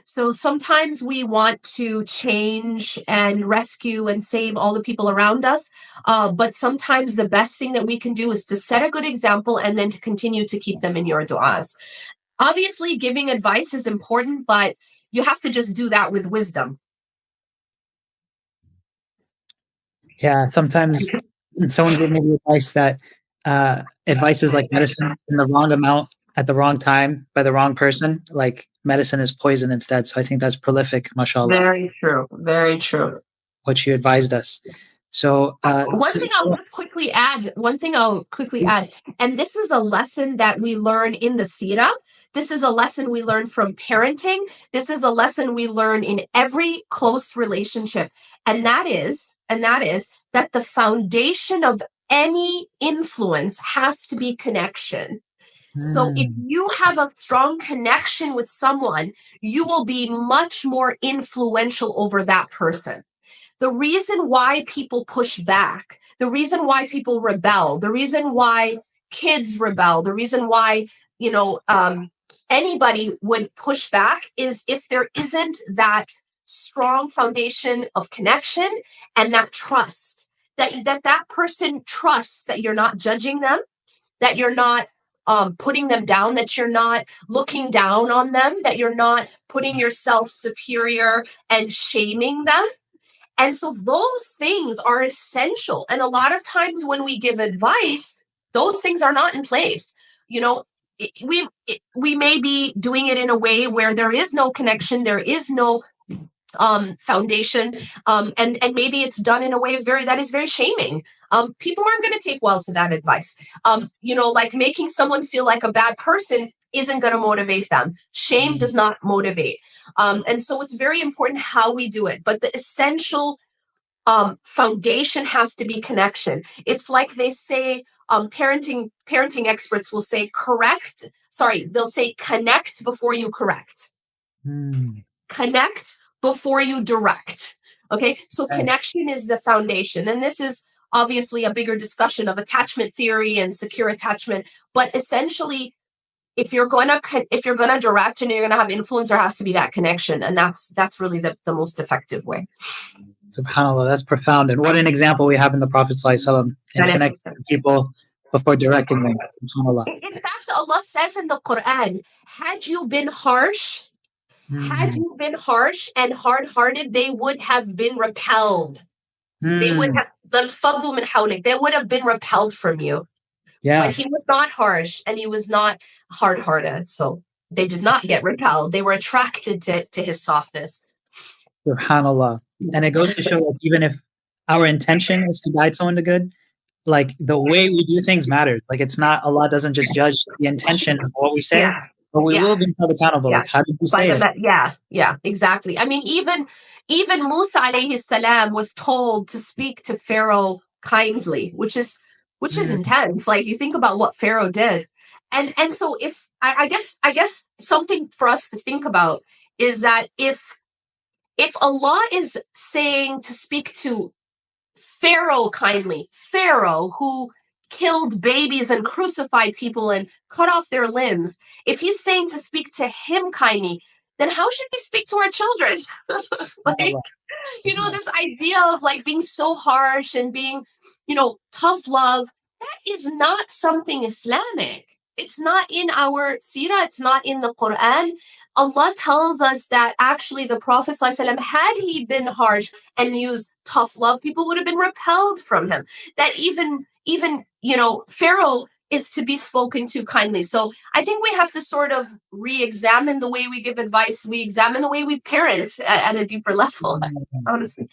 So sometimes we want to change and rescue and save all the people around us. But sometimes the best thing that we can do is to set a good example and then to continue to keep them in your du'as. Obviously, giving advice is important, but you have to just do that with wisdom. Yeah, sometimes someone gave me the advice that advice is like medicine in the wrong amount at the wrong time by the wrong person. Like medicine is poison instead. So I think that's prolific, mashallah, Very true. Very true. what you advised us. So One thing I'll quickly add, and this is a lesson that we learn in the seerah. This is a lesson we learn from parenting. This is a lesson we learn in every close relationship. And that is that the foundation of any influence has to be connection. So if you have a strong connection with someone, you will be much more influential over that person. The reason why people push back, the reason why people rebel, the reason why kids rebel, the reason why, anybody would push back is if there isn't that strong foundation of connection and that trust, that person trusts that you're not judging them, that you're not putting them down, that you're not looking down on them, that you're not putting yourself superior and shaming them. And so those things are essential. And a lot of times when we give advice, those things are not in place. We may be doing it in a way where there is no connection, there is no foundation, and maybe it's done in a way that is very shaming. People aren't going to take well to that advice. Like making someone feel like a bad person isn't going to motivate them. Shame does not motivate. And so it's very important how we do it. But the essential foundation has to be connection. It's like they say, parenting experts will say they'll say connect before you correct. Connect before you direct. Okay, so connection is the foundation. And this is obviously a bigger discussion of attachment theory and secure attachment. But essentially, if you're going to direct and you're going to have influence, there has to be that connection. And that's really the most effective way. SubhanAllah, that's profound. And what an example we have in the Prophet ﷺ in connecting people before directing them. SubhanAllah. In fact, Allah says in the Quran, had you been harsh and hard-hearted, they would have been repelled. They would have been repelled from you. Yeah. But he was not harsh and he was not hard-hearted. So they did not get repelled. They were attracted to his softness. SubhanAllah. And it goes to show that even if our intention is to guide someone to good, like the way we do things matters. Like it's not, Allah doesn't just judge the intention of what we say, but we will be held accountable. Like, how did you say it? Yeah, exactly. I mean, even Musa alayhi salam was told to speak to Pharaoh kindly, which is intense. Like you think about what Pharaoh did. And so if I guess something for us to think about is that if Allah is saying to speak to Pharaoh kindly, Pharaoh who killed babies and crucified people and cut off their limbs, if he's saying to speak to him kindly, then how should we speak to our children? This idea of like being so harsh and being, tough love, that is not something Islamic. It's not in our seerah. It's not in the Quran. Allah tells us that actually the Prophet ﷺ, had he been harsh and used tough love, people would have been repelled from him. That even Pharaoh is to be spoken to kindly. So I think we have to sort of re-examine the way we give advice. We examine the way we parent at a deeper level, honestly.